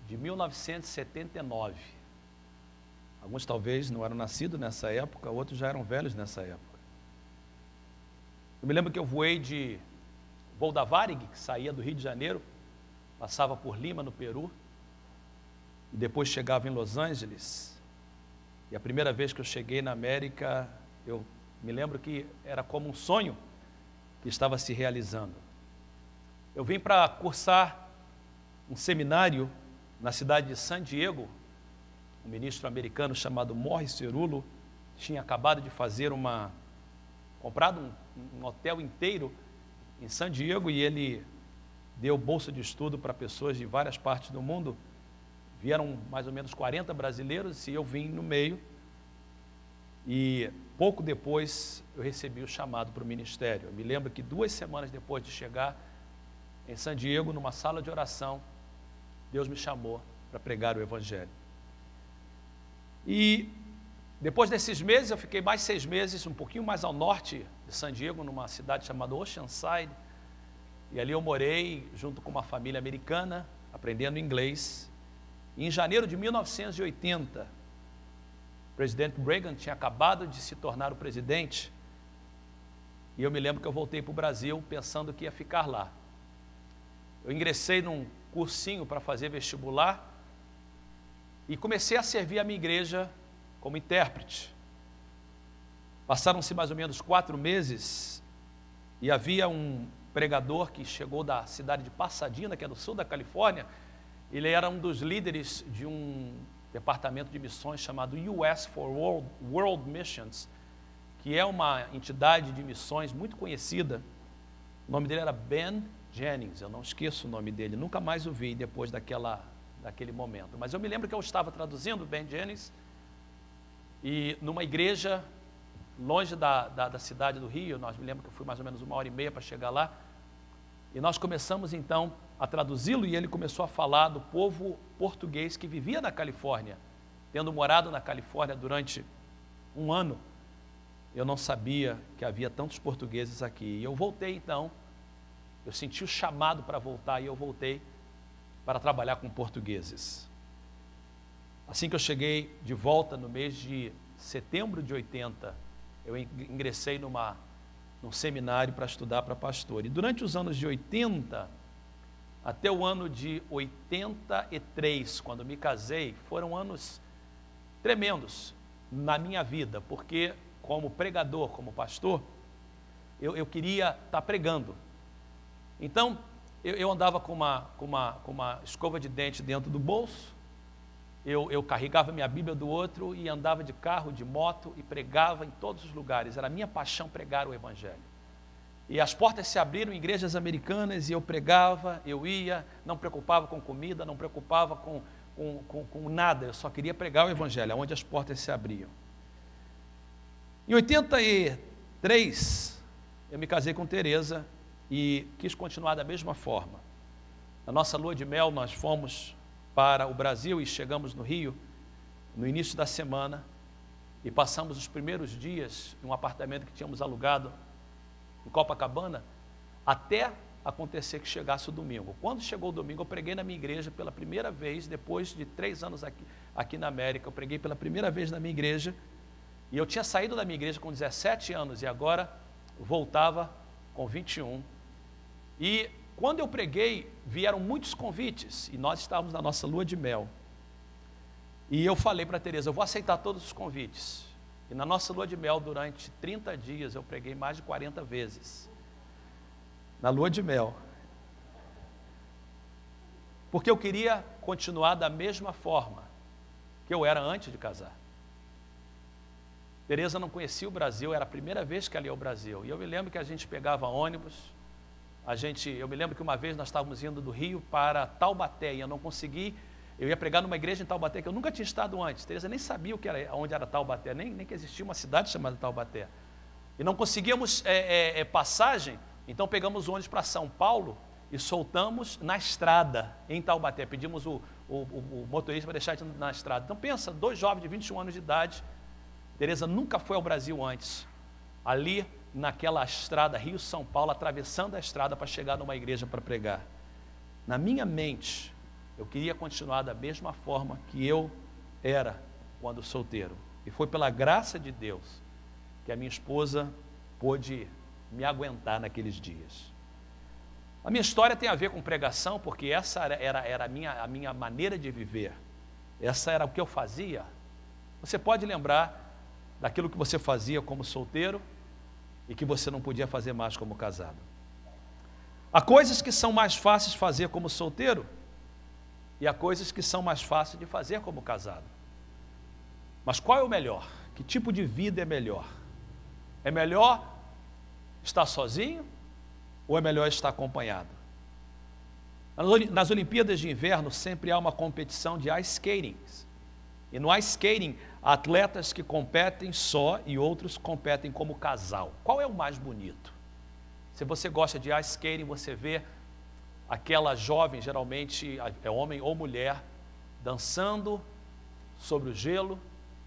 de 1979. Alguns talvez não eram nascidos nessa época, outros já eram velhos nessa época. Eu me lembro que eu voei de voo da Varig, que saía do Rio de Janeiro, passava por Lima, no Peru, e depois chegava em Los Angeles. E a primeira vez que eu cheguei na América, eu me lembro que era como um sonho que estava se realizando. Eu vim para cursar um seminário na cidade de San Diego. Um ministro americano chamado Morris Cerullo tinha acabado de fazer comprado um hotel inteiro em San Diego, e ele deu bolsa de estudo para pessoas de várias partes do mundo. Vieram mais ou menos 40 brasileiros e eu vim no meio. E pouco depois eu recebi o chamado para o ministério. Eu me lembro que 2 semanas depois de chegar em San Diego, numa sala de oração, Deus me chamou para pregar o Evangelho. E depois desses meses, eu fiquei mais 6 meses, um pouquinho mais ao norte de San Diego, numa cidade chamada Oceanside. E ali eu morei junto com uma família americana, aprendendo inglês. E em janeiro de 1980, o presidente Reagan tinha acabado de se tornar o presidente. E eu me lembro que eu voltei para o Brasil pensando que ia ficar lá. Eu ingressei num cursinho para fazer vestibular e comecei a servir a minha igreja como intérprete. Passaram-se mais ou menos 4 meses e havia um pregador que chegou da cidade de Pasadena, que é do sul da Califórnia. Ele era um dos líderes de um departamento de missões chamado US for World Missions, que é uma entidade de missões muito conhecida. O nome dele era Ben Jennings, eu não esqueço o nome dele, nunca mais o vi depois daquele momento. Mas eu me lembro que eu estava traduzindo Ben Jennings, e numa igreja longe da cidade do Rio, me lembro que eu fui mais ou menos 1h30 para chegar lá, e nós começamos então a traduzi-lo, e ele começou a falar do povo português que vivia na Califórnia. Tendo morado na Califórnia durante 1 ano, eu não sabia que havia tantos portugueses aqui. E eu voltei então, eu senti o chamado para voltar, e eu voltei para trabalhar com portugueses. Assim que eu cheguei de volta no mês de setembro de 80, eu ingressei num seminário para estudar para pastor. E durante os anos de 80 até o ano de 83, quando me casei, foram anos tremendos na minha vida, porque como pregador, como pastor, eu queria estar pregando. Então, eu andava com uma escova de dente dentro do bolso, eu carregava minha Bíblia do outro e andava de carro, de moto e pregava em todos os lugares. Era a minha paixão pregar o Evangelho. E as portas se abriram em igrejas americanas e eu pregava, eu ia, não preocupava com comida, não preocupava com nada, eu só queria pregar o Evangelho, aonde as portas se abriam. Em 83, eu me casei com Tereza e quis continuar da mesma forma. Na nossa lua de mel, nós fomos para o Brasil e chegamos no Rio no início da semana e passamos os primeiros dias em um apartamento que tínhamos alugado em Copacabana, até acontecer que chegasse o domingo. Quando chegou o domingo, eu preguei na minha igreja pela primeira vez, depois de 3 anos aqui na América, eu preguei pela primeira vez na minha igreja, e eu tinha saído da minha igreja com 17 anos, e agora voltava com 21. E quando eu preguei, vieram muitos convites, e nós estávamos na nossa lua de mel. E eu falei para a Tereza, eu vou aceitar todos os convites. E na nossa lua de mel, durante 30 dias, eu preguei mais de 40 vezes. Na lua de mel. Porque eu queria continuar da mesma forma que eu era antes de casar. Tereza não conhecia o Brasil, era a primeira vez que ela ia ao Brasil. E eu me lembro que a gente pegava ônibus, eu me lembro que uma vez nós estávamos indo do Rio para Taubaté, e eu não consegui. Eu ia pregar numa igreja em Taubaté, que eu nunca tinha estado antes. Tereza nem sabia onde era Taubaté, nem que existia uma cidade chamada Taubaté. E não conseguíamos passagem, então pegamos o ônibus para São Paulo e soltamos na estrada, em Taubaté. Pedimos o motorista para deixar a gente na estrada. Então pensa, 2 jovens de 21 anos de idade. Tereza nunca foi ao Brasil antes. Ali, naquela estrada Rio-São Paulo, atravessando a estrada para chegar numa igreja para pregar. Na minha mente, Eu queria continuar da mesma forma que eu era quando solteiro. E foi pela graça de Deus que a minha esposa pôde me aguentar naqueles dias. A minha história tem a ver com pregação, porque essa era a minha maneira de viver. Essa era o que eu fazia. Você pode lembrar daquilo que você fazia como solteiro e que você não podia fazer mais como casado. Há coisas que são mais fáceis de fazer como solteiro e há coisas que são mais fáceis de fazer como casado. Mas qual é o melhor? Que tipo de vida é melhor? É melhor estar sozinho ou é melhor estar acompanhado? Nas Olimpíadas de Inverno sempre há uma competição de ice skating. E no ice skating, há atletas que competem só e outros competem como casal. Qual é o mais bonito? Se você gosta de ice skating, você vê aquela jovem, geralmente é homem ou mulher, dançando sobre o gelo,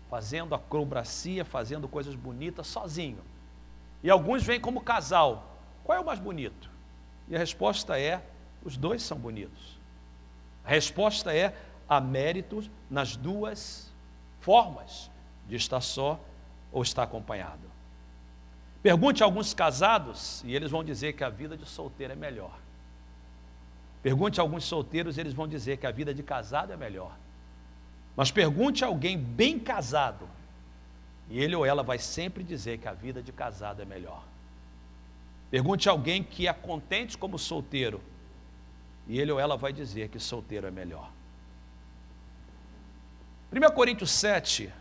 fazendo acrobacia, fazendo coisas bonitas sozinho. E alguns vêm como casal. Qual é o mais bonito? E a resposta é, os dois são bonitos. A resposta é, há méritos nas duas formas de estar só ou estar acompanhado. Pergunte a alguns casados e eles vão dizer que a vida de solteiro é melhor. Pergunte a alguns solteiros e eles vão dizer que a vida de casado é melhor. Mas pergunte a alguém bem casado e ele ou ela vai sempre dizer que a vida de casado é melhor. Pergunte a alguém que é contente como solteiro e ele ou ela vai dizer que solteiro é melhor. 1 Coríntios 7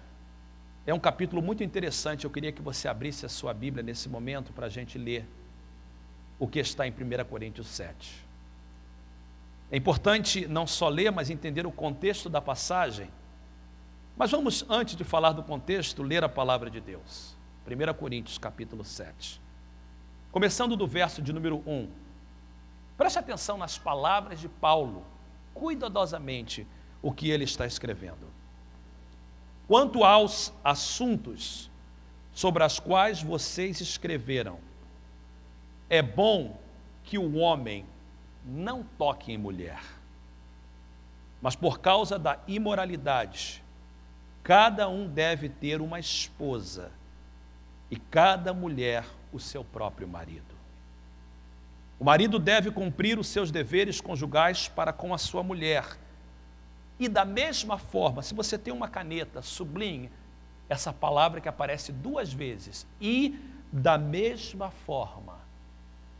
é um capítulo muito interessante. Eu queria que você abrisse a sua Bíblia nesse momento para a gente ler o que está em 1 Coríntios 7. É importante não só ler, mas entender o contexto da passagem. Mas vamos, antes de falar do contexto, ler a palavra de Deus. 1 Coríntios capítulo 7. Começando do verso de número 1. Preste atenção nas palavras de Paulo, cuidadosamente o que ele está escrevendo. Quanto aos assuntos sobre os quais vocês escreveram, é bom que o homem não toque em mulher, mas por causa da imoralidade, cada um deve ter uma esposa e cada mulher o seu próprio marido. O marido deve cumprir os seus deveres conjugais para com a sua mulher. E da mesma forma, se você tem uma caneta, sublinhe essa palavra que aparece 2 vezes. E da mesma forma,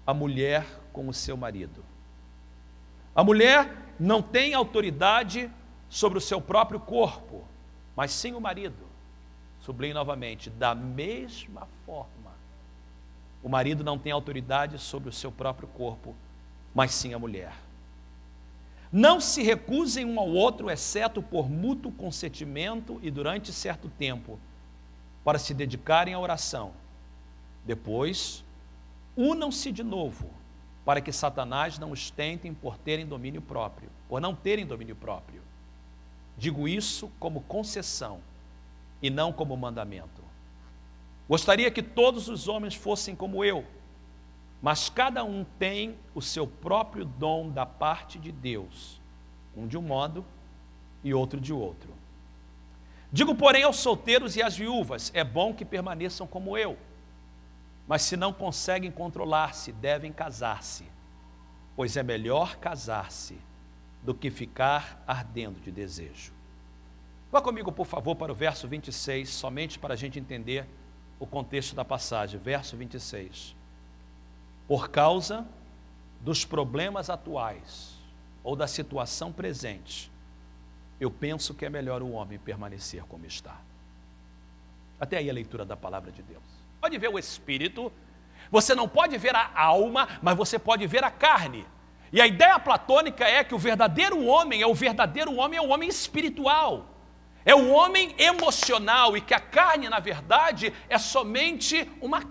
a mulher com o seu marido. A mulher não tem autoridade sobre o seu próprio corpo, mas sim o marido. Sublinhe novamente, da mesma forma, o marido não tem autoridade sobre o seu próprio corpo, mas sim a mulher. Não se recusem um ao outro, exceto por mútuo consentimento e durante certo tempo, para se dedicarem à oração. Depois, unam-se de novo, para que Satanás não os tentem por não terem domínio próprio. Digo isso como concessão e não como mandamento. Gostaria que todos os homens fossem como eu, mas cada um tem o seu próprio dom da parte de Deus, um de um modo e outro de outro. Digo, porém, aos solteiros e às viúvas, é bom que permaneçam como eu, mas se não conseguem controlar-se, devem casar-se, pois é melhor casar-se do que ficar ardendo de desejo. Vá comigo, por favor, para o verso 26, somente para a gente entender o contexto da passagem, verso 26. Por causa dos problemas atuais ou da situação presente, eu penso que é melhor o homem permanecer como está. Até aí a leitura da palavra de Deus. Pode ver o espírito, você não pode ver a alma, mas você pode ver a carne. E a ideia platônica é que o verdadeiro homem é o homem espiritual. É o homem emocional e que a carne, na verdade, é somente uma